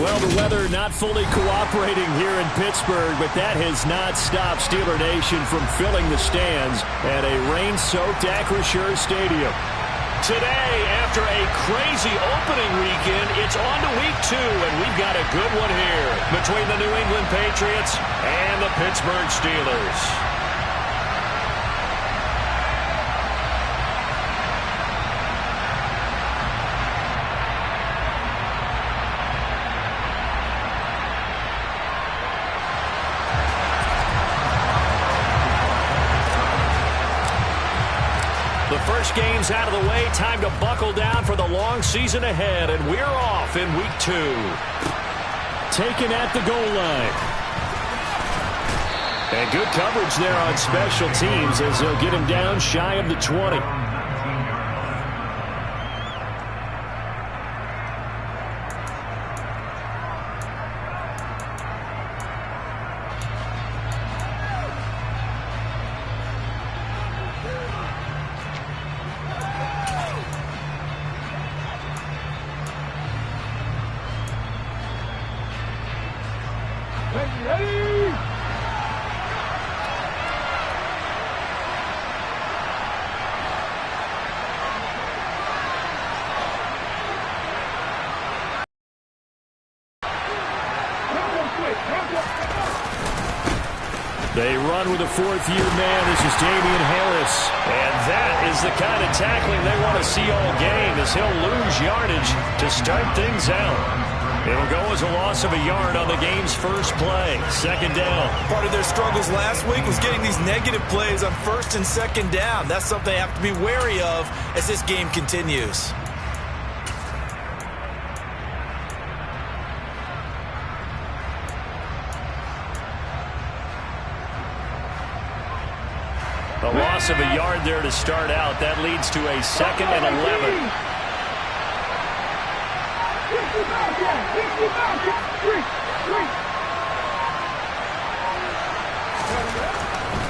Well, the weather not fully cooperating here in Pittsburgh, but that has not stopped Steeler Nation from filling the stands at a rain-soaked Acrisure Stadium. Today, after a crazy opening weekend, it's on to week 2, and we've got a good one here between the New England Patriots and the Pittsburgh Steelers. The first game's out of the way. Time to buckle down for the long season ahead, and we're off in week 2. Taken at the goal line. And good coverage there on special teams as they'll get him down shy of the 20. They run with a fourth-year man. This is Damian Harris. And that is the kind of tackling they want to see all game, as he'll lose yardage to start things out. It'll go as a loss of a yard on the game's first play. Second down. Part of their struggles last week was getting these negative plays on first and second down. That's something they have to be wary of as this game continues. A loss of a yard there to start out. That leads to a 2nd and 11.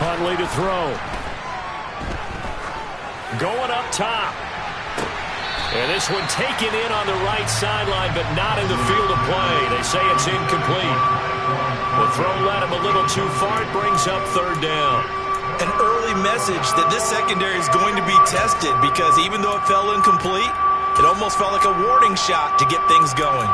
Huntley to throw. Going up top. And this one taken in on the right sideline, but not in the field of play. They say it's incomplete. The throw led him a little too far. It brings up 3rd down. An early message that this secondary is going to be tested, because even though it fell incomplete, it almost felt like a warning shot to get things going.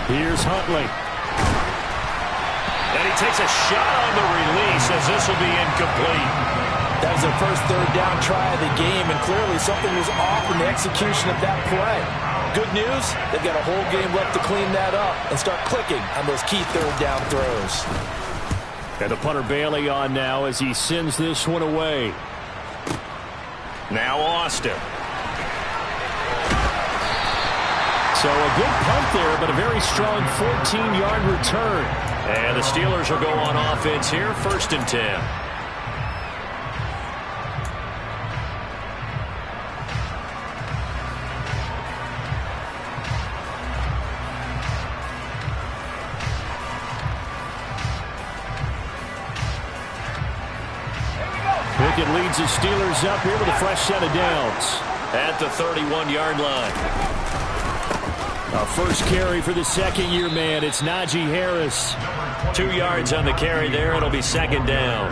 Here's Huntley. And he takes a shot on the release, as this will be incomplete. That was their first 3rd down try of the game, and clearly something was off in the execution of that play. Good news, they've got a whole game left to clean that up and start clicking on those key 3rd down throws. And the punter Bailey on now as he sends this one away. Now Austin. So a good punt there, but a very strong 14-yard return. And the Steelers will go on offense here, 1st and 10. Pickett leads the Steelers up here with a fresh set of downs. At the 31-yard line. A first carry for the 2nd-year man. It's Najee Harris. 2 yards on the carry there. It'll be 2nd down.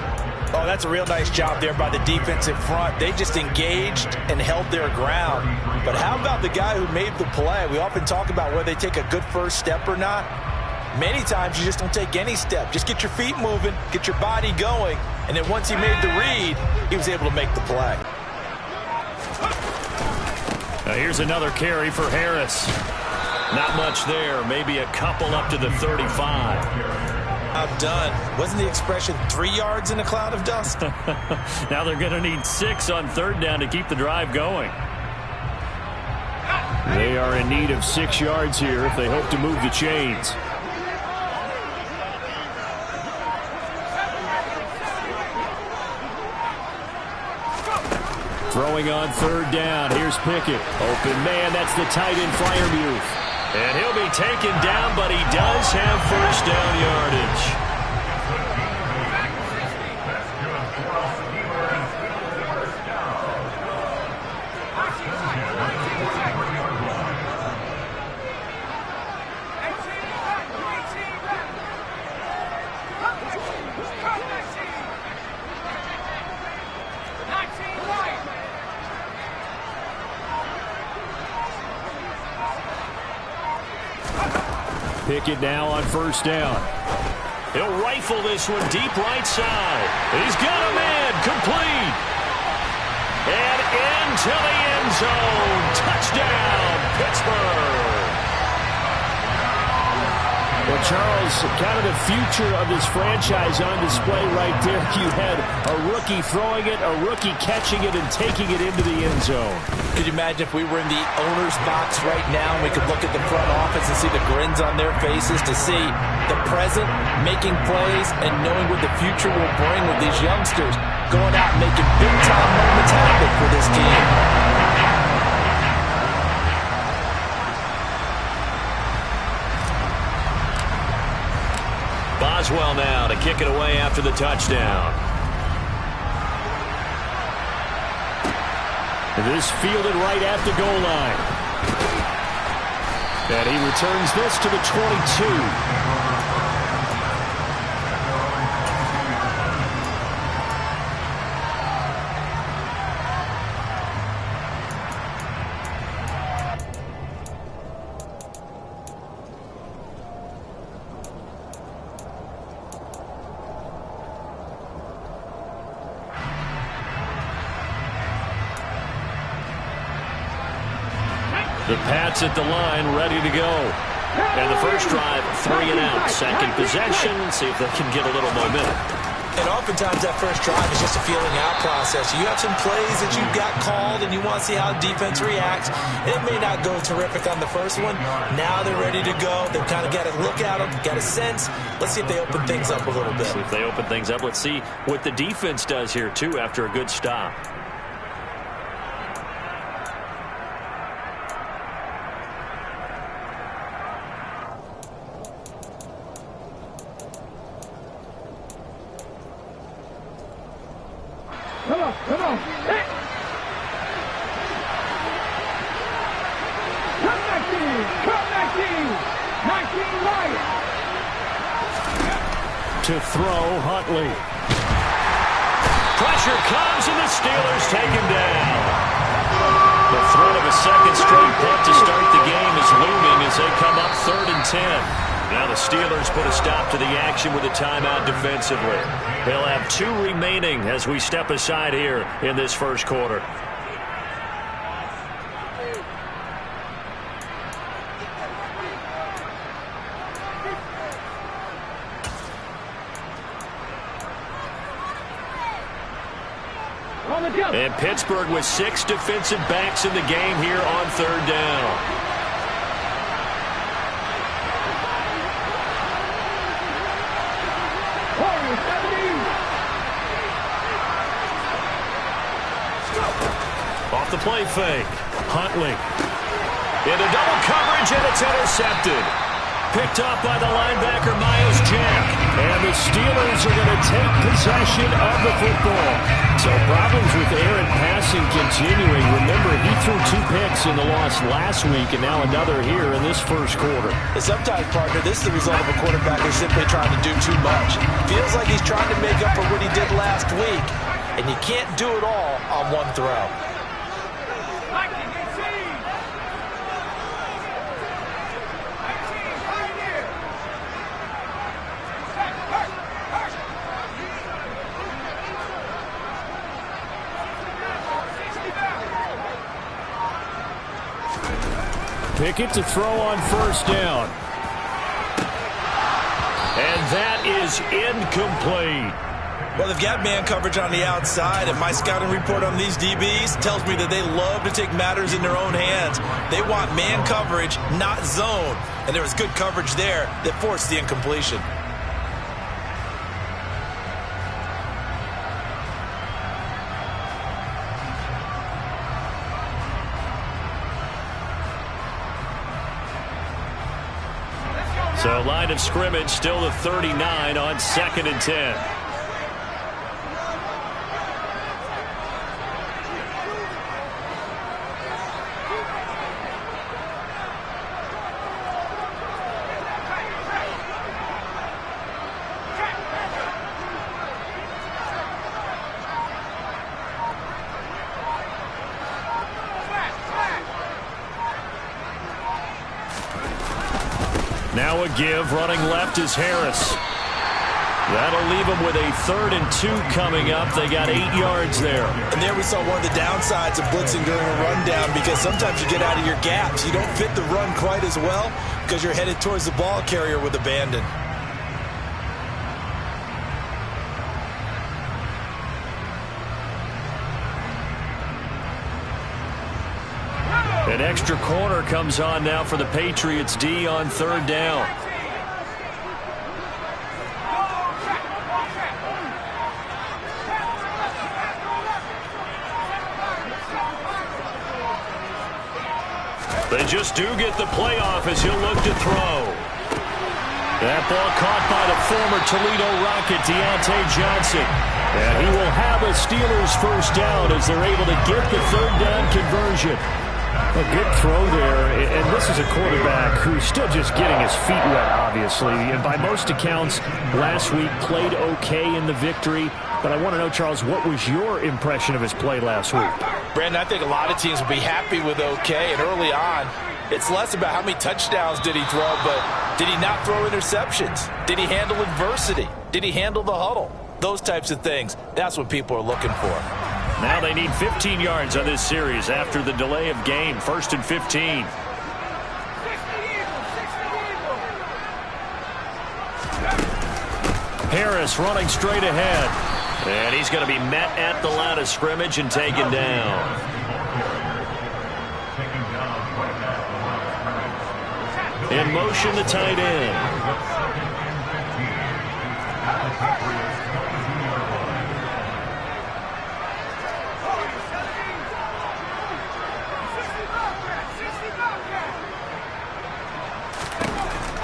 Oh, that's a real nice job there by the defensive front. They just engaged and held their ground. But how about the guy who made the play? We often talk about whether they take a good first step or not. Many times you just don't take any step. Just get your feet moving, get your body going, and then once he made the read, he was able to make the play. Now here's another carry for Harris. Not much there. Maybe a couple up to the 35. Outdone. Wasn't the expression 3 yards in a cloud of dust? Now they're going to need 6 on 3rd down to keep the drive going. They are in need of 6 yards here if they hope to move the chains. Throwing on third down. Here's Pickett. Open man. That's the tight end, Freiermuth. And he'll be taken down, but he does have first down yardage. Pickett now on first down. He'll rifle this one deep right side. He's got a man complete. And into the end zone. Touchdown, Pittsburgh. Well, Charles, kind of the future of this franchise on display right there. You had a rookie throwing it, a rookie catching it, and taking it into the end zone. Could you imagine if we were in the owner's box right now and we could look at the front office and see the grins on their faces, to see the present making plays and knowing what the future will bring with these youngsters going out and making big-time moments happen for this team. Boswell now to kick it away after the touchdown. This fielded right at the goal line. And he returns this to the 22. The Pats at the line, ready to go. And the first drive, 3 and out. Second possession, see if they can get a little momentum. And oftentimes that first drive is just a feeling out process. You have some plays that you've got called and you want to see how the defense reacts. It may not go terrific on the first one. Now they're ready to go. They've kind of got to look at them, got a sense. Let's see if they open things up a little bit. See if they open things up. Let's see what the defense does here, too, after a good stop. Come on. Hey. Come back in. 19 right. To throw, Huntley. Pressure comes, and the Steelers take him down. The threat of a second straight punt to start the game is looming as they come up 3rd and 10. Now the Steelers put a stop to the action with a timeout defensively. They'll have 2 remaining as we step aside here in this first quarter. And Pittsburgh with 6 defensive backs in the game here on 3rd down. Off the play fake. Huntley. Into double coverage, and it's intercepted. Picked up by the linebacker, Miles Jack. And the Steelers are going to take possession of the football. So problems with errant passing continuing. Remember, he threw 2 picks in the loss last week, and now another here in this first quarter. And sometimes, partner, this is the result of a quarterback who's simply trying to do too much. Feels like he's trying to make up for what he did last week. And you can't do it all on one throw. Pickett to throw on first down. And that is incomplete. Well, they've got man coverage on the outside, and my scouting report on these DBs tells me that they love to take matters in their own hands. They want man coverage, not zone. And there was good coverage there that forced the incompletion. So line of scrimmage still the 39 on 2nd and 10. Now a give, running left is Harris. That'll leave them with a 3rd and 2 coming up. They got 8 yards there. And there we saw one of the downsides of blitzing during a rundown, because sometimes you get out of your gaps. You don't fit the run quite as well because you're headed towards the ball carrier with abandon. An extra corner comes on now for the Patriots D on 3rd down. They just do get the playoff as he'll look to throw. That ball caught by the former Toledo Rocket, Deontay Johnson. And he will have a Steelers first down as they're able to get the 3rd down conversion. A good throw there, and this is a quarterback who's still just getting his feet wet, obviously. And by most accounts, last week played okay in the victory. But I want to know, Charles, what was your impression of his play last week? Brandon, I think a lot of teams will be happy with okay. And early on, it's less about how many touchdowns did he throw, but did he not throw interceptions? Did he handle adversity? Did he handle the huddle? Those types of things. That's what people are looking for. Now they need 15 yards on this series after the delay of game. 1st and 15. Harris running straight ahead. And he's going to be met at the line of scrimmage and taken down. In motion, the tight end.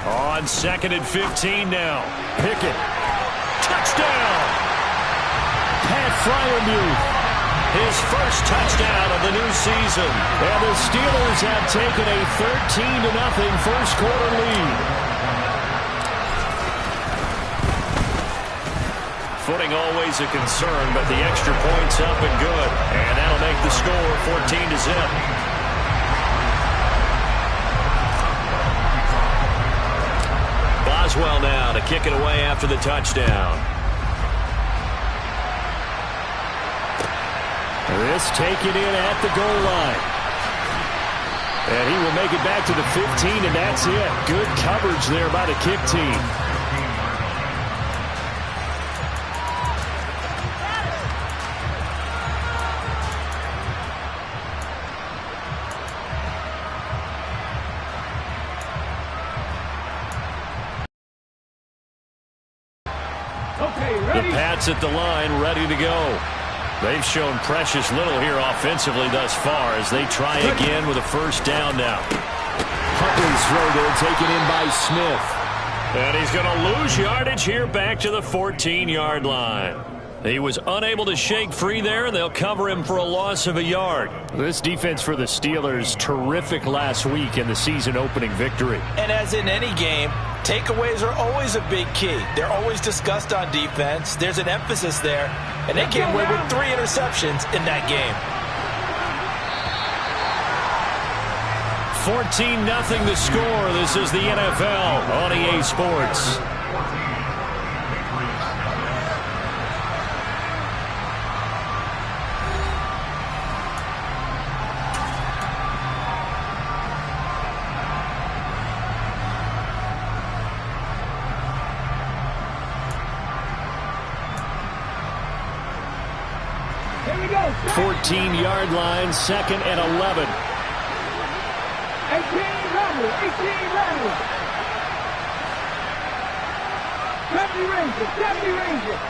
On 2nd and 15 now. Pickett. Touchdown! Pat Fryermuth. His first touchdown of the new season. And the Steelers have taken a 13-0 first quarter lead. Footing always a concern, but the extra point's up and good. And that'll make the score 14-0. Boswell now to kick it away after the touchdown. This taken in at the goal line. And he will make it back to the 15, and that's it. Good coverage there by the kick team. The Pats at the line, ready to go. They've shown precious little here offensively thus far as they try again with a first down now. Huntley's throw there taken in by Smith. And he's going to lose yardage here back to the 14-yard line. He was unable to shake free there, and they'll cover him for a loss of a yard. This defense for the Steelers, terrific last week in the season-opening victory. And as in any game, takeaways are always a big key. They're always discussed on defense. There's an emphasis there, and they came away with 3 interceptions in that game. 14-0 the score. This is the NFL on EA Sports. Here we go. 14-yard line, 2nd and 11. 18 Rebels. 18 Rebels. 70 Rangers. 70 Rangers.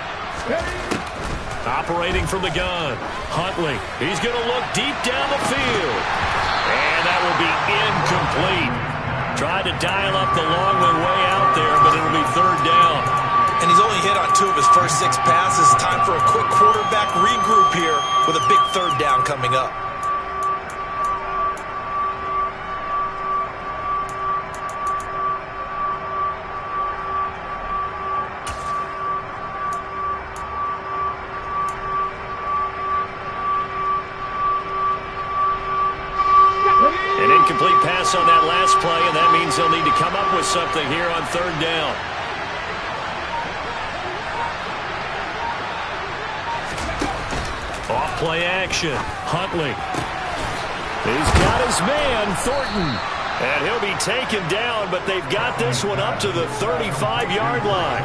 Operating from the gun. Huntley. He's going to look deep down the field. And that will be incomplete. Tried to dial up the long way out there, but it'll be third down. And he's only hit on 2 of his first 6 passes. Time for a quick quarterback regroup here with a big third down coming up. An incomplete pass on that last play, and that means they'll need to come up with something here on third down. Off play action. Huntley. He's got his man, Thornton. And he'll be taken down, but they've got this one up to the 35-yard line.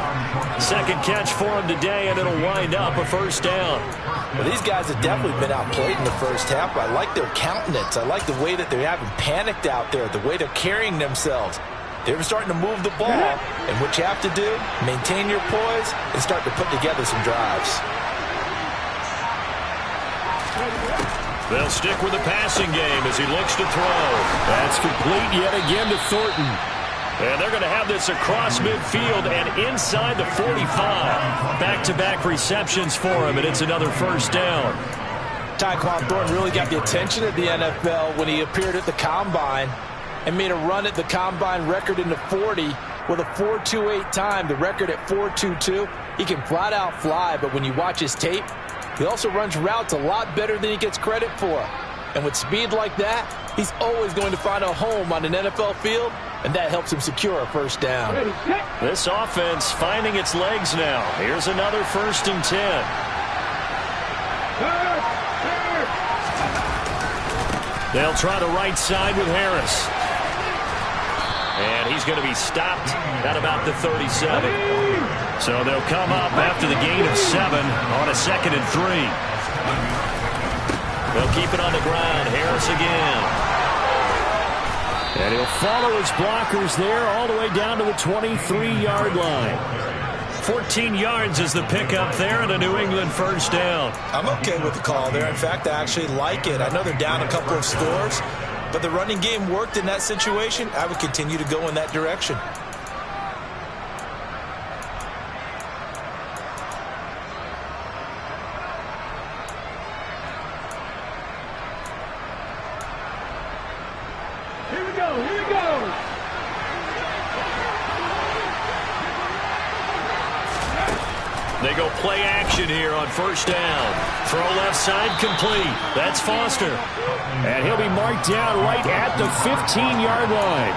Second catch for him today, and it'll wind up a first down. Well, these guys have definitely been outplayed in the first half. I like their countenance. I like the way that they haven't panicked out there, the way they're carrying themselves. They're starting to move the ball, and what you have to do, maintain your poise and start to put together some drives. They'll stick with the passing game as he looks to throw. That's complete yet again to Thornton. And they're going to have this across midfield and inside the 45. Back-to-back receptions for him, and it's another first down. Tyquan Thornton really got the attention of the NFL when he appeared at the Combine and made a run at the Combine record in the 40 with a 4.28 time, the record at 4.22. He can flat out fly, but when you watch his tape, he also runs routes a lot better than he gets credit for. And with speed like that, he's always going to find a home on an NFL field, and that helps him secure a first down. This offense finding its legs now. Here's another 1st and 10. They'll try the right side with Harris. And he's going to be stopped at about the 37. So they'll come up after the gain of 7 on a 2nd and 3. They'll keep it on the ground. Harris again. And he'll follow his blockers there all the way down to the 23-yard line. 14 yards is the pickup there and a New England first down. I'm okay with the call there. In fact, I actually like it. I know they're down a couple of scores, but the running game worked in that situation. I would continue to go in that direction. They go play action here on first down. Throw left side complete. That's Foster. And he'll be marked down right at the 15-yard line.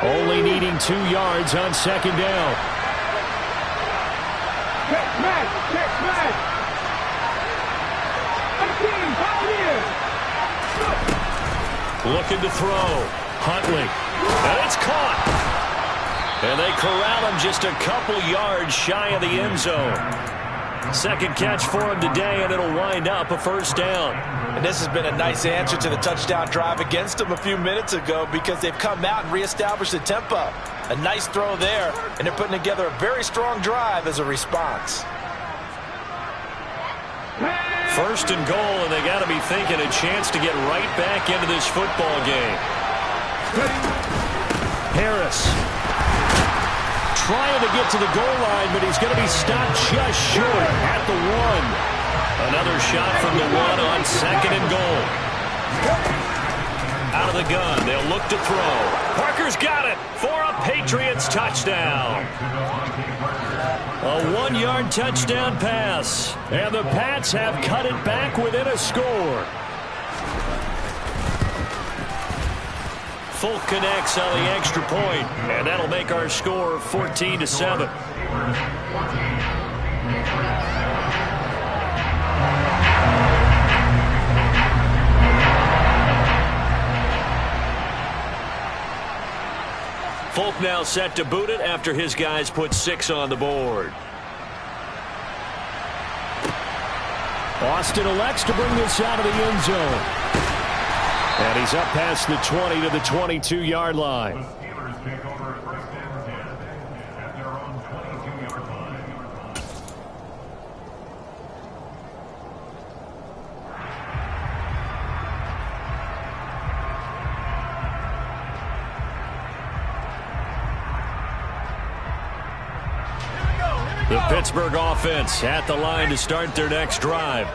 Only needing 2 yards on second down. Looking to throw. Huntley. And it's caught. And they corral him just a couple yards shy of the end zone. Second catch for him today, and it'll wind up a first down. And this has been a nice answer to the touchdown drive against them a few minutes ago because they've come out and reestablished the tempo. A nice throw there, and they're putting together a very strong drive as a response. First and goal, and they got to be thinking a chance to get right back into this football game. Harris trying to get to the goal line, but he's going to be stopped just short at the 1. Another shot from the 1 on second and goal. Out of the gun, they'll look to throw. Parker's got it for a Patriots touchdown. A 1-yard touchdown pass, and the Pats have cut it back within a score. Folk connects on the extra point, and that'll make our score 14-7. Folk now set to boot it after his guys put 6 on the board. Austin elects to bring this out of the end zone. And he's up past the 20 to the 22-yard line. Pittsburgh offense at the line to start their next drive.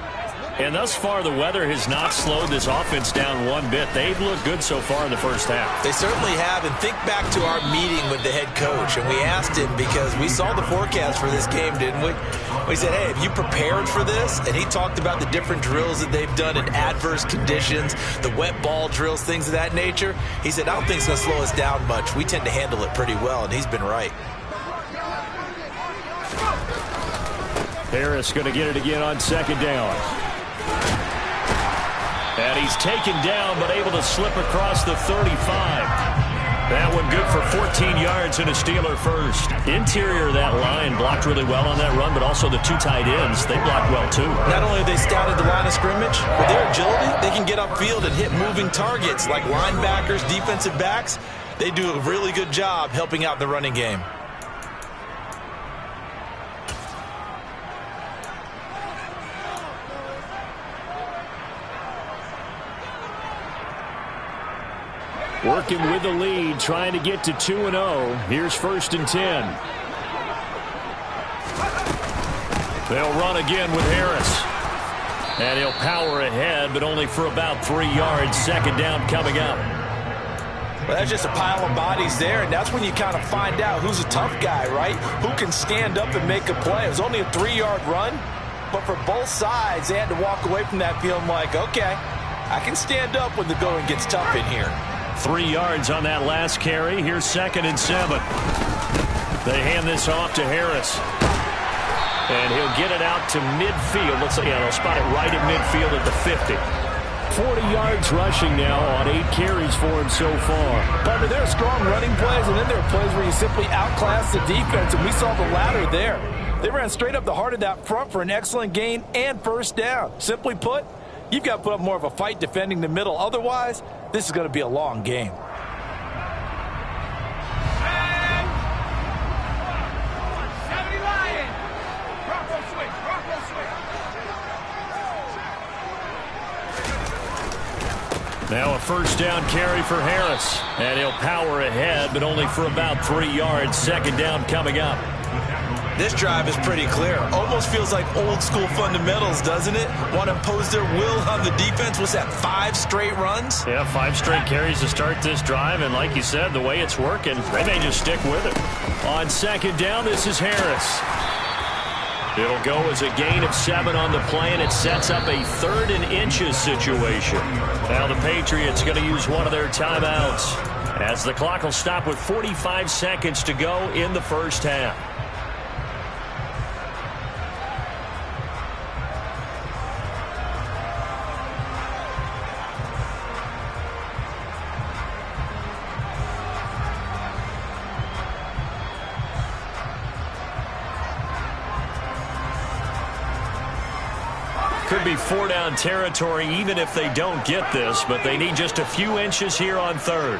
And thus far, the weather has not slowed this offense down one bit. They've looked good so far in the first half. They certainly have. And think back to our meeting with the head coach. And we asked him, because we saw the forecast for this game, didn't we? We said, hey, have you prepared for this? And he talked about the different drills that they've done in adverse conditions, the wet ball drills, things of that nature. He said, I don't think it's going to slow us down much. We tend to handle it pretty well, and he's been right. Harris going to get it again on second down. And he's taken down, but able to slip across the 35. That one good for 14 yards and a Steeler first. Interior of that line blocked really well on that run, but also the two tight ends, they blocked well too. Not only have they scouted the line of scrimmage, but their agility, they can get upfield and hit moving targets like linebackers, defensive backs. They do a really good job helping out the running game. Working with the lead, trying to get to 2-0. Here's 1st and 10. They'll run again with Harris. And he'll power ahead, but only for about 3 yards. Second down coming up. Well, that's just a pile of bodies there, and that's when you kind of find out who's a tough guy, right? Who can stand up and make a play. It was only a 3-yard run, but for both sides, they had to walk away from that feeling like, okay, I can stand up when the going gets tough in here. 3 yards on that last carry. Here's 2nd and 7. They hand this off to Harris. And he'll get it out to midfield. Let's say, they'll spot it right at midfield at the 50. 40 yards rushing now on 8 carries for him so far. But there are strong running plays, and then there are plays where you simply outclass the defense, and we saw the latter there. They ran straight up the heart of that front for an excellent gain and first down. Simply put, you've got to put up more of a fight defending the middle. Otherwise, this is going to be a long game. Now a first down carry for Harris. And he'll power ahead, but only for about 3 yards. Second down coming up. This drive is pretty clear. Almost feels like old school fundamentals, doesn't it? Want to impose their will on the defense. What's that, 5 straight runs? Yeah, 5 straight carries to start this drive. And like you said, the way it's working, they may just stick with it. On second down, this is Harris. It'll go as a gain of 7 on the play, and it sets up a 3rd and inches situation. Now the Patriots going to use one of their timeouts, as the clock will stop with 45 seconds to go in the first half. Could be 4-down territory even if they don't get this, but they need just a few inches here on 3rd.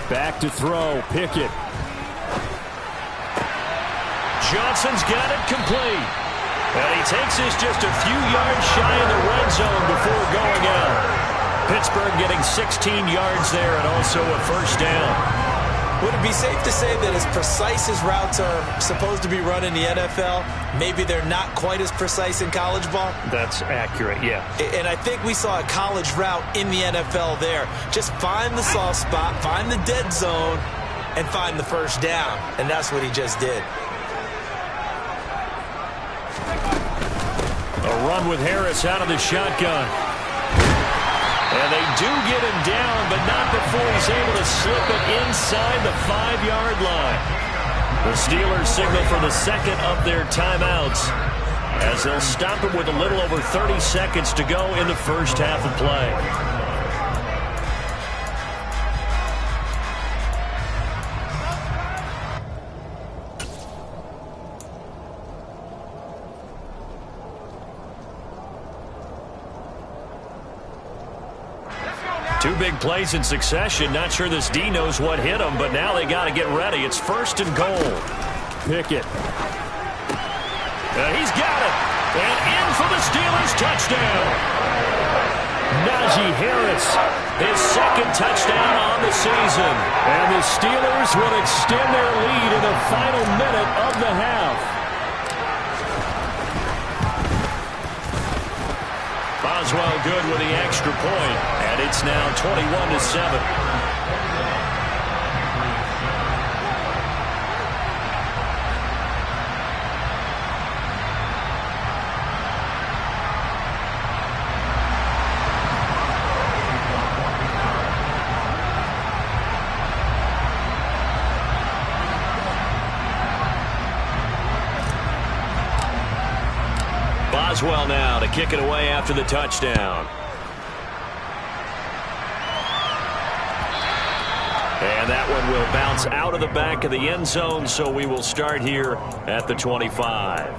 Back to throw, Pickett. Johnson's got it complete. And he takes this just a few yards shy in the red zone before going out. Pittsburgh getting 16 yards there and also a first down. Would it be safe to say that as precise as routes are supposed to be run in the NFL, maybe they're not quite as precise in college ball? That's accurate, yeah. And I think we saw a college route in the NFL there. Just find the soft spot, find the dead zone, and find the first down. And that's what he just did. A run with Harris out of the shotgun. And they do get him down, but not before he's able to slip it inside the 5-yard line. The Steelers signal for the second of their timeouts, as they'll stop it with a little over 30 seconds to go in the first half of play. Two big plays in succession. Not sure this D knows what hit him, but now they got to get ready. It's 1st and goal. Pickett. He's got it. And in for the Steelers touchdown. Najee Harris, His second touchdown on the season. and the Steelers will extend their lead in the final minute of the half. Boswell good with the extra point, and it's now 21-7. Boswell now to kick it away after the touchdown. And that one will bounce out of the back of the end zone, so we will start here at the 25.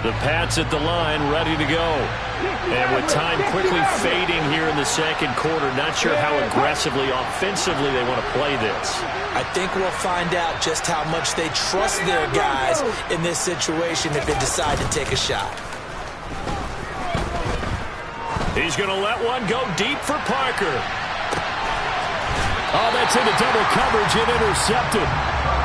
The Pats at the line, ready to go. And with time quickly fading here in the second quarter, not sure how aggressively, offensively they want to play this. I think we'll find out just how much they trust their guys in this situation if they decide to take a shot. He's going to let one go deep for Parker. Oh, that's into double coverage and intercepted.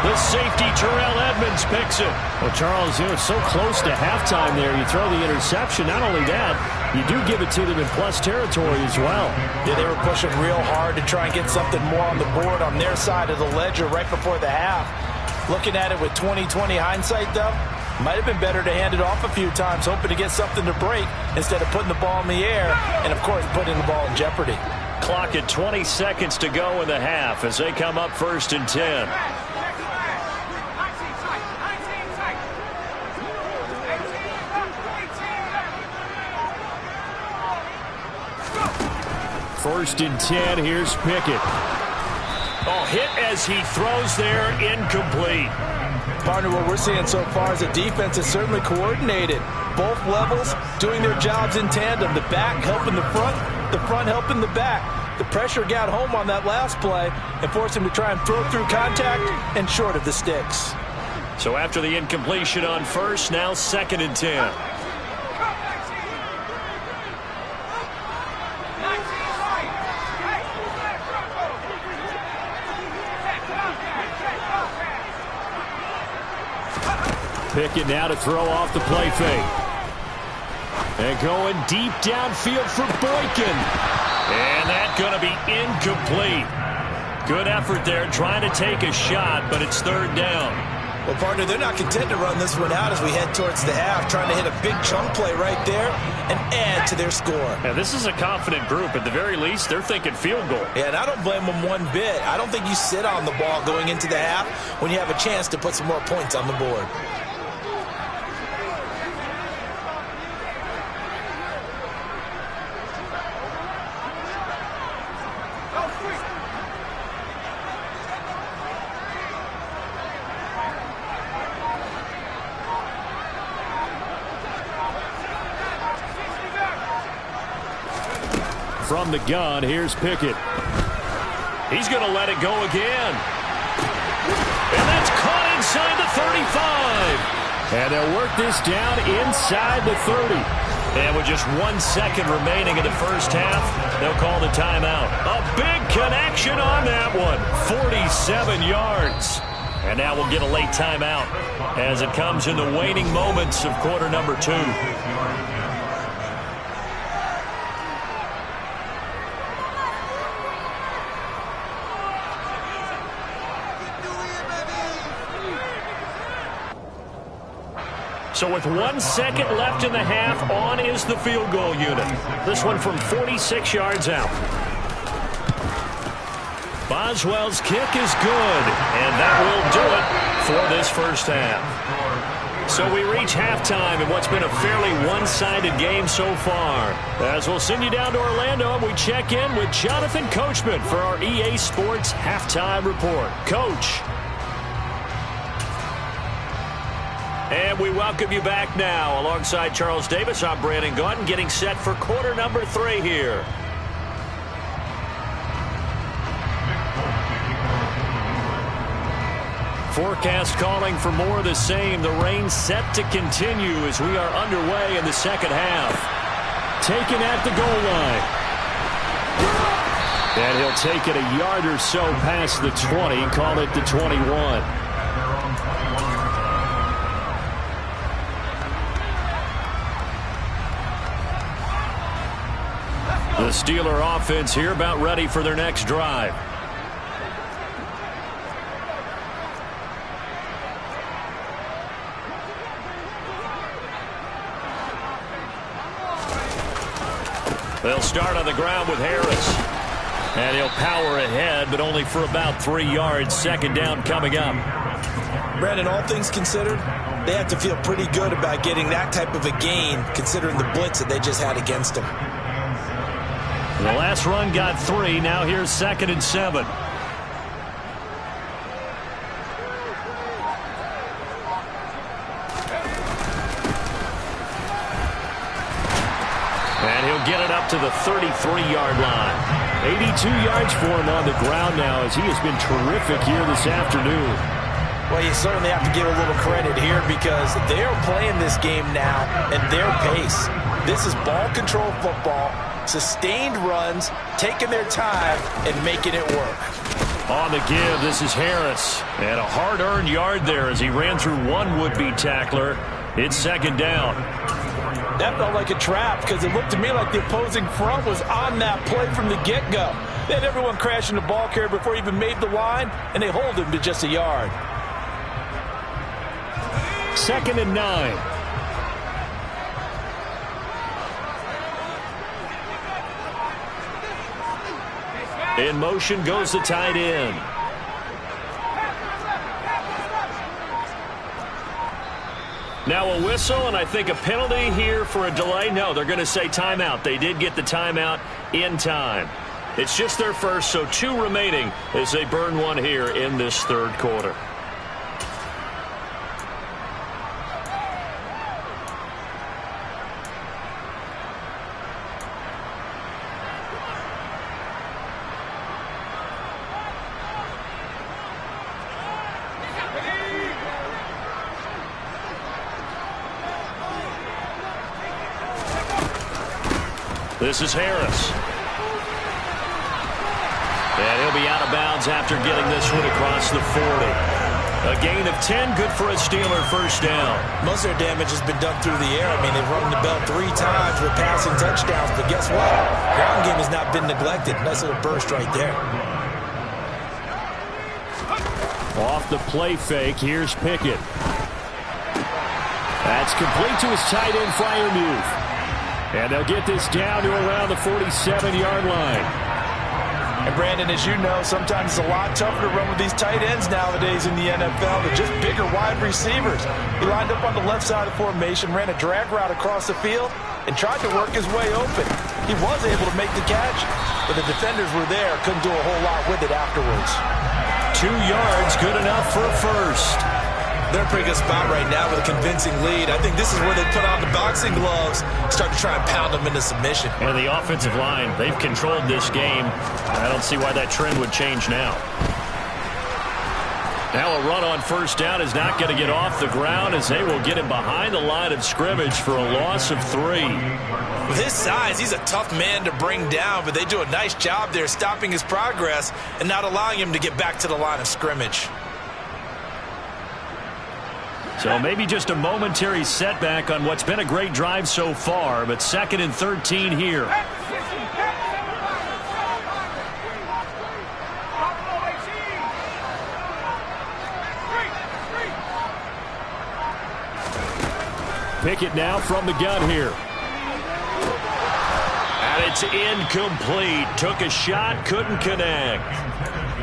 The safety, Terrell Edmonds, picks it. Well, Charles, you know, so close to halftime there. You throw the interception. Not only that, you do give it to them in plus territory as well. Yeah, they were pushing real hard to try and get something more on the board on their side of the ledger right before the half. Looking at it with 20/20 hindsight, though, might have been better to hand it off a few times, hoping to get something to break instead of putting the ball in the air and, of course, putting the ball in jeopardy. Clock at 20 seconds to go in the half as they come up 1st and 10. First and 10, here's Pickett. Oh, hit as he throws there, incomplete. Partner, what we're seeing so far is the defense is certainly coordinated. Both levels doing their jobs in tandem. The back helping the front helping the back. The pressure got home on that last play and forced him to try and throw through contact and short of the sticks. So after the incompletion on first, now 2nd and 10. Pickett now to throw off the play fake. And going deep downfield for Boykin. And that's going to be incomplete. Good effort there trying to take a shot, but it's 3rd down. Well, partner, they're not content to run this one out as we head towards the half, trying to hit a big chunk play right there and add to their score. Now, this is a confident group. At the very least, they're thinking field goal. Yeah, and I don't blame them one bit. I don't think you sit on the ball going into the half when you have a chance to put some more points on the board. From the gun, here's Pickett. He's going to let it go again. And that's caught inside the 35. And they'll work this down inside the 30. And with just 1 second remaining in the first half, they'll call the timeout. A big connection on that one. 47 yards. And now we'll get a late timeout as it comes in the waning moments of quarter number 2. So with 1 second left in the half, on is the field goal unit. This one from 46 yards out. Boswell's kick is good, and that will do it for this first half. So we reach halftime in what's been a fairly one-sided game so far. As we'll send you down to Orlando, and we check in with Jonathan Coachman for our EA Sports Halftime Report. Coach. And we welcome you back now. Alongside Charles Davis, I'm Brandon Gaudin, getting set for quarter number 3 here. Forecast calling for more of the same. The rain set to continue as we are underway in the second half. Taken at the goal line. And he'll take it a yard or so past the 20, call it the 21. The Steeler offense here about ready for their next drive. They'll start on the ground with Harris. And he'll power ahead, but only for about 3 yards. Second down coming up. Brandon, all things considered, they have to feel pretty good about getting that type of a gain, considering the blitz that they just had against them. The last run got 3. Now here's 2nd and 7. And he'll get it up to the 33-yard line. 82 yards for him on the ground now as he has been terrific here this afternoon. Well, you certainly have to give a little credit here because they're playing this game now at their pace. This is ball control football, sustained runs, taking their time, and making it work. On the give, this is Harris. And a hard-earned yard there as he ran through one would-be tackler. It's 2nd down. That felt like a trap because it looked to me like the opposing front was on that play from the get-go. They had everyone crashing the ball carrier before he even made the line, and they hold him to just a yard. 2nd and 9. In motion goes the tight end. Now a whistle, and I think a penalty here for a delay. No, they're going to say timeout. They did get the timeout in time. It's just their first, so 2 remaining as they burn one here in this 3rd quarter. This is Harris. And he'll be out of bounds after getting this one across the 40. A gain of 10, good for a Steeler first down. Most of their damage has been done through the air. I mean, they've rung the bell 3 times with passing touchdowns, but guess what? Ground game has not been neglected. Nice little burst right there. Off the play fake, here's Pickett. That's complete to his tight end, Freiermuth. And they'll get this down to around the 47-yard line. And Brandon, as you know, sometimes it's a lot tougher to run with these tight ends nowadays in the NFL. They're just bigger wide receivers. He lined up on the left side of the formation, ran a drag route across the field, and tried to work his way open. He was able to make the catch, but the defenders were there, couldn't do a whole lot with it afterwards. 2 yards, good enough for a first. They're in a pretty good spot right now with a convincing lead. I think this is where they put on the boxing gloves, start to try and pound them into submission. And the offensive line, they've controlled this game. I don't see why that trend would change now. Now a run on first down is not going to get off the ground as they will get him behind the line of scrimmage for a loss of 3. With his size, he's a tough man to bring down, but they do a nice job there stopping his progress and not allowing him to get back to the line of scrimmage. So maybe just a momentary setback on what's been a great drive so far, but 2nd and 13 here. Pickett now from the gun here. And it's incomplete. Took a shot, couldn't connect.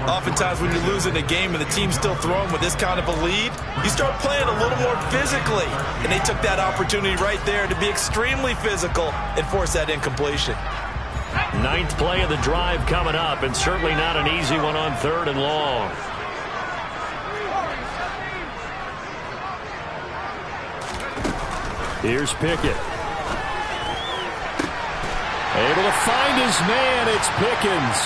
Oftentimes when you're losing a game and the team's still throwing with this kind of a lead, you start playing a little more physically. And they took that opportunity right there to be extremely physical and force that incompletion. 9th play of the drive coming up, and certainly not an easy one on 3rd and long. Here's Pickett. Able to find his man. It's Pickens.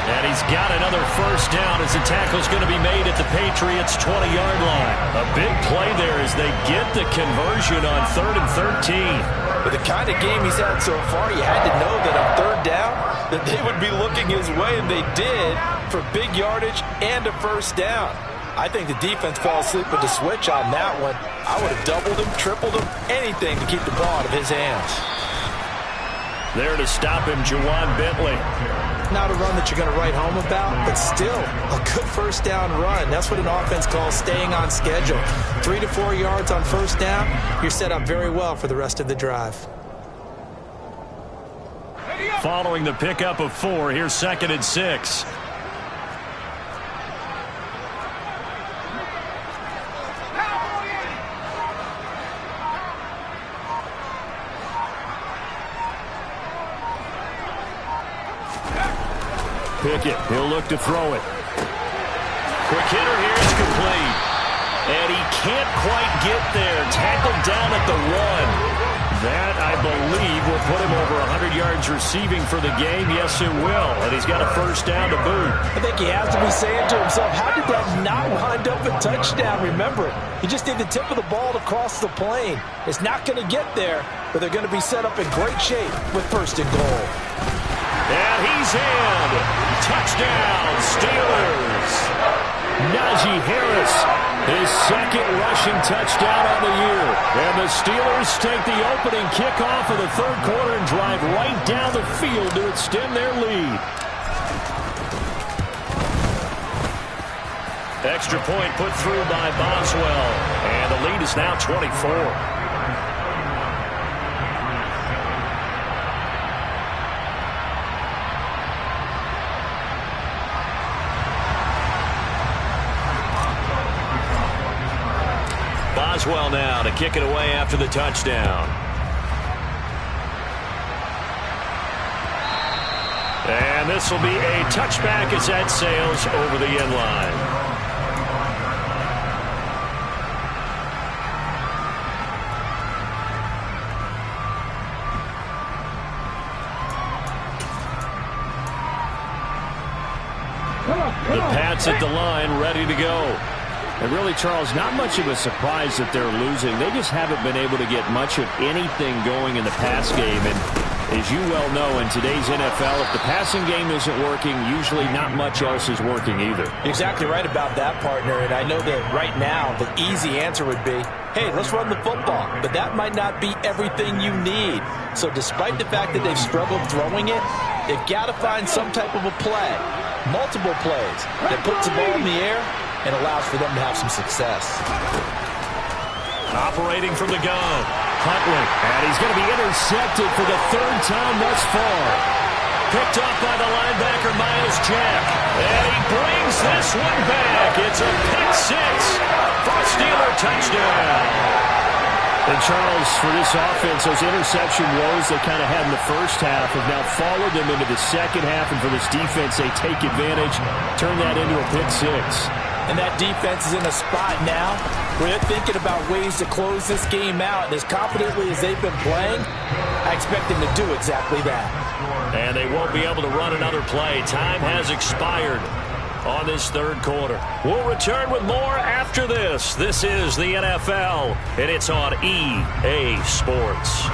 And he's got another first down as the tackle's going to be made at the Patriots' 20-yard line. A big play there as they get the conversion on 3rd and 13. With the kind of game he's had so far, you had to know that on 3rd down that they would be looking his way, and they did, for big yardage and a first down. I think the defense fell asleep with the switch on that one. I would have doubled him, tripled him, anything to keep the ball out of his hands. There to stop him, Juwan Bentley. Not a run that you're going to write home about, but still a good first down run. That's what an offense calls staying on schedule. 3 to 4 yards on first down, you're set up very well for the rest of the drive. Following the pickup of 4, here's 2nd and 6. Pickett, he'll look to throw it. Quick hitter here, it's complete. And he can't quite get there. Tackled down at the 1. That, I believe, will put him over 100 yards receiving for the game. Yes, it will. And he's got a first down to boot. I think he has to be saying to himself, how did that not wind up a touchdown? Remember, he just did the tip of the ball to cross the plane. It's not going to get there, but they're going to be set up in great shape with 1st and goal. And he's in. Touchdown, Steelers. Najee Harris, his 2nd rushing touchdown on the year. And the Steelers take the opening kickoff of the 3rd quarter and drive right down the field to extend their lead. Extra point put through by Boswell. And the lead is now 24. Boswell now to kick it away after the touchdown. And this will be a touchback as that sails over the end line. The Pats at the line, ready to go. And really, Charles, not much of a surprise that they're losing. They just haven't been able to get much of anything going in the pass game. And as you well know, in today's NFL, if the passing game isn't working, usually not much else is working either. Exactly right about that, partner. And I know that right now the easy answer would be, hey, let's run the football. But that might not be everything you need. So despite the fact that they've struggled throwing it, they've got to find some type of a play, multiple plays, that puts the ball in the air and allows for them to have some success. Operating from the gun, Huntley, and he's going to be intercepted for the 3rd time thus far. Picked up by the linebacker, Miles Jack. And he brings this one back. It's a pick 6 for a Steeler touchdown. And Charles, for this offense, those interception woes they kind of had in the first half have now followed them into the second half. And for this defense, they take advantage, turn that into a pick 6. And that defense is in a spot now where they're thinking about ways to close this game out. And as confidently as they've been playing, I expect them to do exactly that. And they won't be able to run another play. Time has expired on this 3rd quarter. We'll return with more after this. This is the NFL, and it's on EA Sports.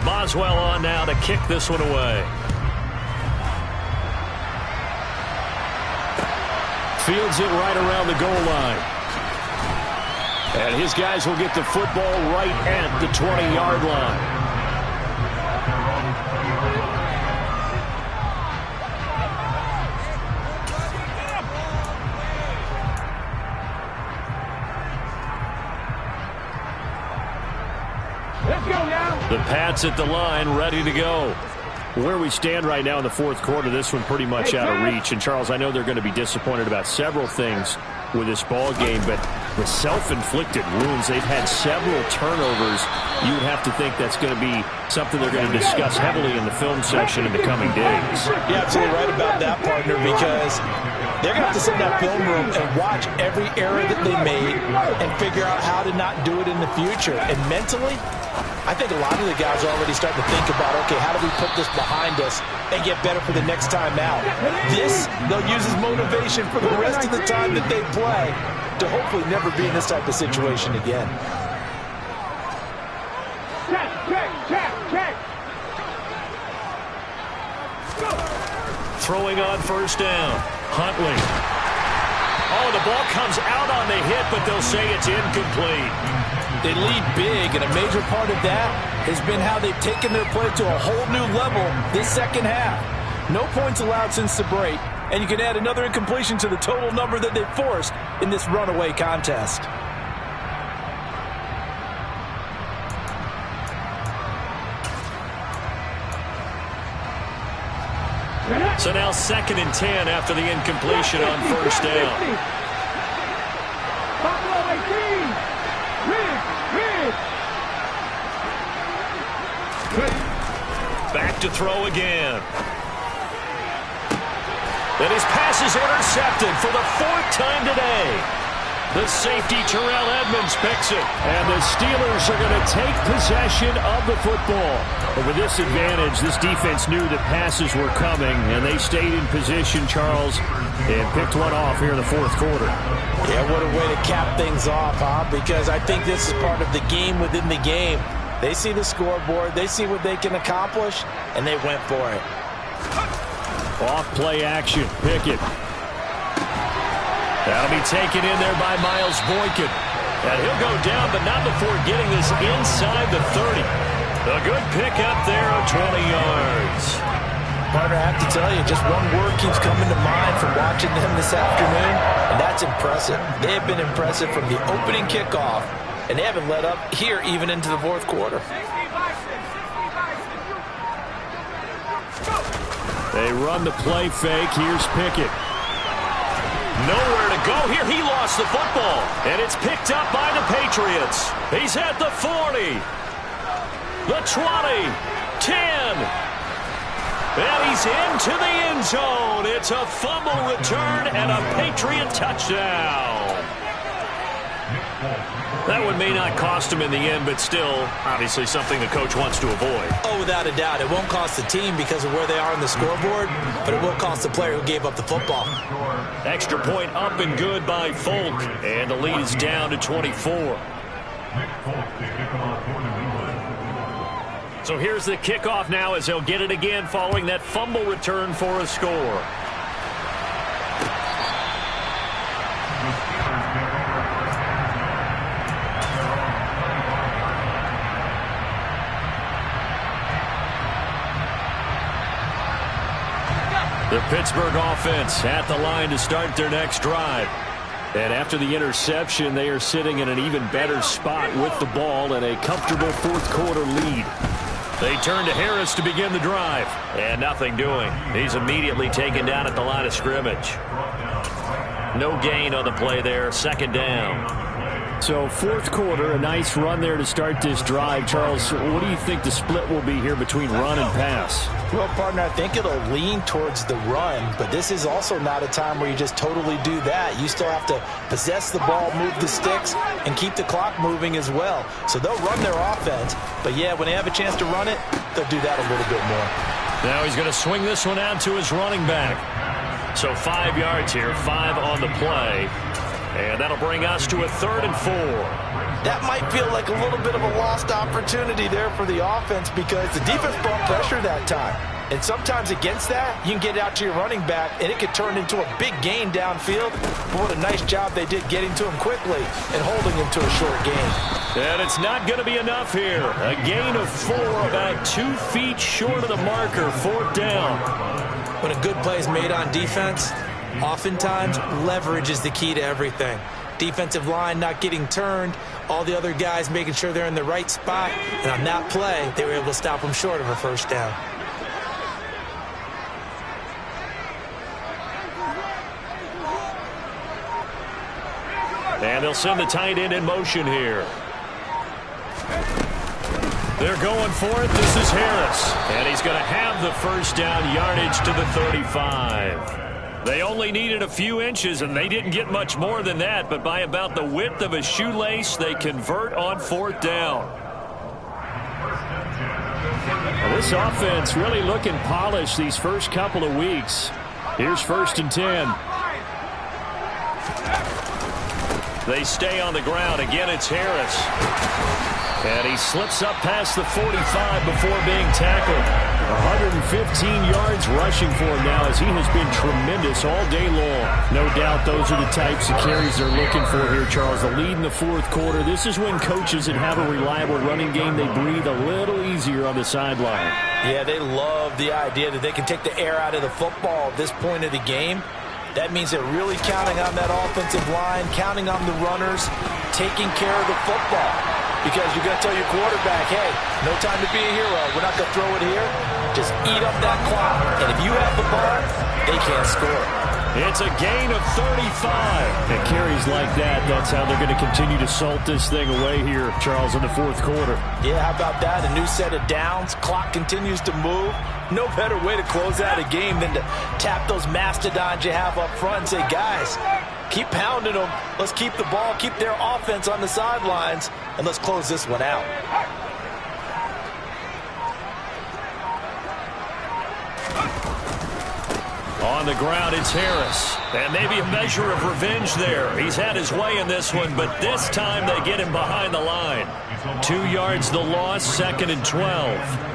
Boswell on now to kick this one away. Fields it right around the goal line. And his guys will get the football right at the 20-yard line. Let's go now. The Pats at the line, ready to go. Where we stand right now in the 4th quarter, this one pretty much out of reach. And, Charles, I know they're going to be disappointed about several things. with this ball game, but with self-inflicted wounds, they've had several turnovers. You would have to think that's going to be something they're going to discuss heavily in the film session in the coming days. You're absolutely right about that, partner, because they're going to have to sit in that film room and watch every error that they made and figure out how to not do it in the future. And mentally, I think a lot of the guys are already starting to think about, okay, how do we put this behind us and get better for the next time out? This, they'll use as motivation for the rest of the time that they play to hopefully never be in this type of situation again. Check. Throwing on first down. Huntley. Oh, the ball comes out on the hit, but they'll say it's incomplete. They lead big, and a major part of that has been how they've taken their play to a whole new level this second half. No points allowed since the break, and you can add another incompletion to the total number that they've forced in this runaway contest. So now 2nd and 10 after the incompletion on first down. Back to throw again. And his pass is intercepted for the 4th time today. The safety, Terrell Edmonds, picks it. And the Steelers are going to take possession of the football. But with this advantage, this defense knew that passes were coming, and they stayed in position, Charles, and picked one off here in the 4th quarter. Yeah, what a way to cap things off, huh? Because I think this is part of the game within the game. They see the scoreboard, they see what they can accomplish, and they went for it. Off play action, Pickett. That'll be taken in there by Miles Boykin. And he'll go down, but not before getting this inside the 30. A good pickup there of 20 yards. Partner, I have to tell you, just one word keeps coming to mind from watching them this afternoon, and that's impressive. They have been impressive from the opening kickoff, and they haven't let up here even into the 4th quarter. They run the play fake. Here's Pickett. Nowhere to go here. He lost the football, and it's picked up by the Patriots. He's at the 40, the 20, 10, and he's into the end zone. It's a fumble return and a Patriot touchdown. That one may not cost him in the end, but still, obviously something the coach wants to avoid. Oh, without a doubt. It won't cost the team because of where they are on the scoreboard, but it will cost the player who gave up the football. Extra point up and good by Folk, and the lead is down to 24. So here's the kickoff now as they'll get it again following that fumble return for a score. The Pittsburgh offense at the line to start their next drive. And after the interception, they are sitting in an even better spot with the ball and a comfortable 4th quarter lead. They turn to Harris to begin the drive. And nothing doing. He's immediately taken down at the line of scrimmage. No gain on the play there. 2nd down. So 4th quarter, a nice run there to start this drive. Charles, what do you think the split will be here between run and pass? Well, partner, I think it'll lean towards the run, but this is also not a time where you just totally do that. You still have to possess the ball, move the sticks, and keep the clock moving as well. So they'll run their offense, but yeah, when they have a chance to run it, they'll do that a little bit more. Now he's going to swing this one out to his running back. So 5 yards here, 5 on the play. And that'll bring us to a 3rd and 4. That might feel like a little bit of a lost opportunity there for the offense because the defense brought pressure that time. And sometimes against that, you can get out to your running back, and it could turn into a big gain downfield. But what a nice job they did getting to him quickly and holding him to a short gain. And it's not going to be enough here. A gain of 4, about 2 feet short of the marker, 4th down. When a good play is made on defense, oftentimes leverage is the key to everything. Defensive line not getting turned, all the other guys making sure they're in the right spot, and on that play, they were able to stop them short of a 1st down. And they'll send the tight end in motion here. They're going for it. This is Harris. And he's going to have the first down, yardage to the 35. They only needed a few inches, and they didn't get much more than that. But by about the width of a shoelace, they convert on 4th down. Well, this offense really looking polished these first couple of weeks. Here's 1st and 10. They stay on the ground. Again, it's Harris. And he slips up past the 45 before being tackled. 115 yards rushing for him now, as he has been tremendous all day long. No doubt those are the types of carries they're looking for here, Charles. The lead in the 4th quarter. This is when coaches that have a reliable running game, they breathe a little easier on the sideline. Yeah, they love the idea that they can take the air out of the football at this point of the game. That means they're really counting on that offensive line, counting on the runners, taking care of the football. Because you're going to tell your quarterback, hey, no time to be a hero. We're not going to throw it here. Just eat up that clock. And if you have the ball, they can't score. It's a gain of 35. And carries like that, that's how they're going to continue to salt this thing away here, Charles, in the 4th quarter. Yeah, how about that? A new set of downs. Clock continues to move. No better way to close out a game than to tap those mastodons you have up front and say, guys, keep pounding them. Let's keep the ball, keep their offense on the sidelines, and let's close this one out. On the ground, it's Harris. And maybe a measure of revenge there. He's had his way in this one, but this time they get him behind the line. 2 yards the loss, 2nd and 12.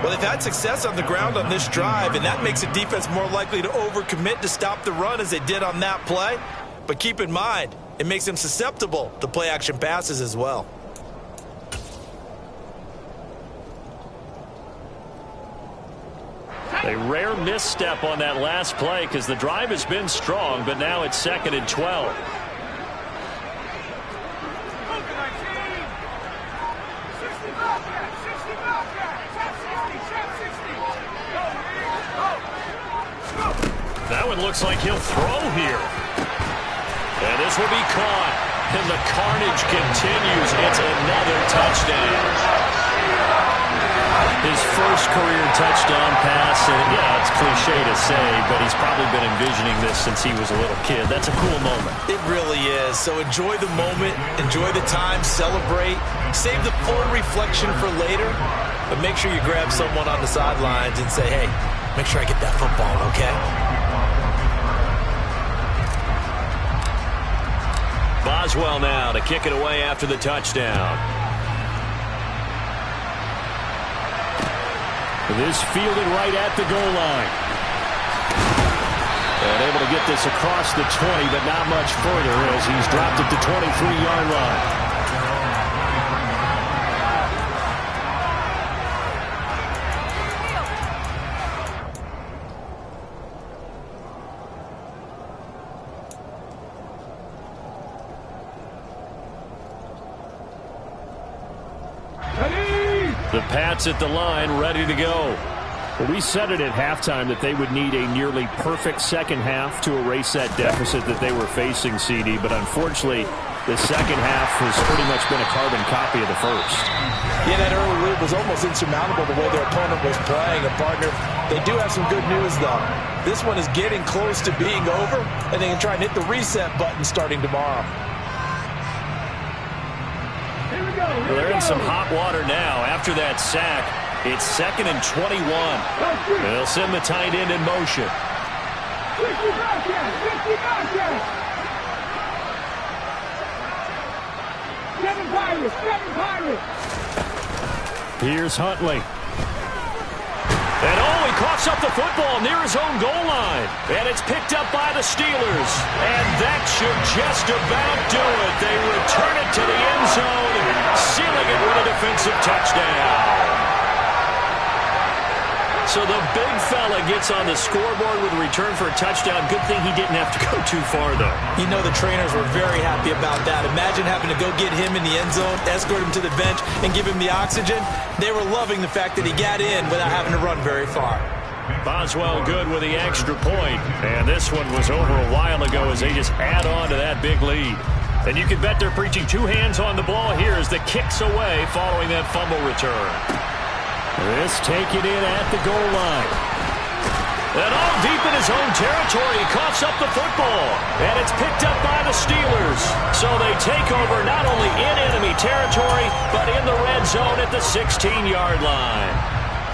Well, they've had success on the ground on this drive, and that makes the defense more likely to overcommit to stop the run as they did on that play. But keep in mind, it makes them susceptible to play-action passes as well. A rare misstep on that last play because the drive has been strong, but now it's 2nd and 12. That one looks like he'll throw here. And this will be caught. And the carnage continues. It's another touchdown. His first career touchdown pass, and yeah, it's cliche to say, but he's probably been envisioning this since he was a little kid. That's a cool moment. It really is. So enjoy the moment, enjoy the time, celebrate, save the full reflection for later, but make sure you grab someone on the sidelines and say, hey, make sure I get that football, okay? Boswell now to kick it away after the touchdown. This fielded right at the goal line. And able to get this across the 20, but not much further as he's dropped it to 23-yard line. The Pats at the line, ready to go. Well, we said it at halftime that they would need a nearly perfect second half to erase that deficit that they were facing, CD. But unfortunately, the second half has pretty much been a carbon copy of the first. Yeah, that early lead was almost insurmountable the way their opponent was playing. A partner, they do have some good news, though. This one is getting close to being over, and they can try and hit the reset button starting tomorrow. Well, they're in some hot water now. After that sack, it's 2nd and 21. They'll send the tight end in motion. Here's Huntley. And he coughs up the football near his own goal line. And it's picked up by the Steelers. And that should just about do it. They return it to the end zone, sealing it with a defensive touchdown. So the big fella gets on the scoreboard with a return for a touchdown. Good thing he didn't have to go too far, though. You know the trainers were very happy about that. Imagine having to go get him in the end zone, escort him to the bench, and give him the oxygen. They were loving the fact that he got in without having to run very far. Boswell good with the extra point. And this one was over a while ago as they just add on to that big lead. And you can bet they're preaching two hands on the ball here as the kick's away following that fumble return. This taken in at the goal line. And all deep in his own territory, he coughs up the football. And it's picked up by the Steelers. So they take over not only in enemy territory, but in the red zone at the 16-yard line.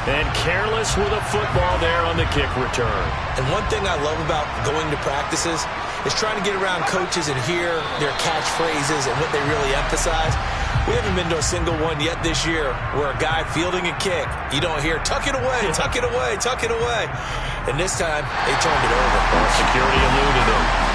And careless with a football there on the kick return. And one thing I love about going to practices is trying to get around coaches and hear their catchphrases and what they really emphasize. We haven't been to a single one yet this year where a guy fielding a kick, you don't hear, tuck it away, tuck it away, tuck it away. And this time, they turned it over. Security eluded him.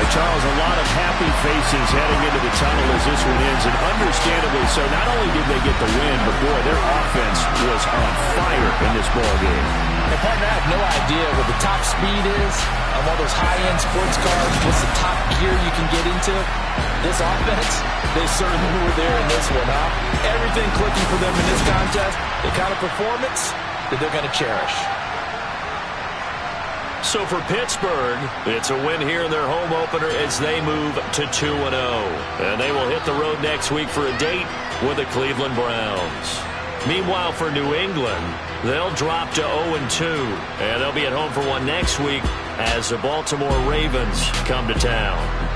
Charles, a lot of happy faces heading into the tunnel as this one ends, and understandably so. Not only did they get the win, but boy, their offense was on fire in this ball game. And partner, I have no idea what the top speed is of all those high-end sports cars. What's the top gear you can get into? This offense, they certainly were there in this one, huh? Everything clicking for them in this contest, the kind of performance that they're going to cherish. So for Pittsburgh, it's a win here in their home opener as they move to 2-0. And they will hit the road next week for a date with the Cleveland Browns. Meanwhile, for New England, they'll drop to 0-2. And they'll be at home for one next week as the Baltimore Ravens come to town.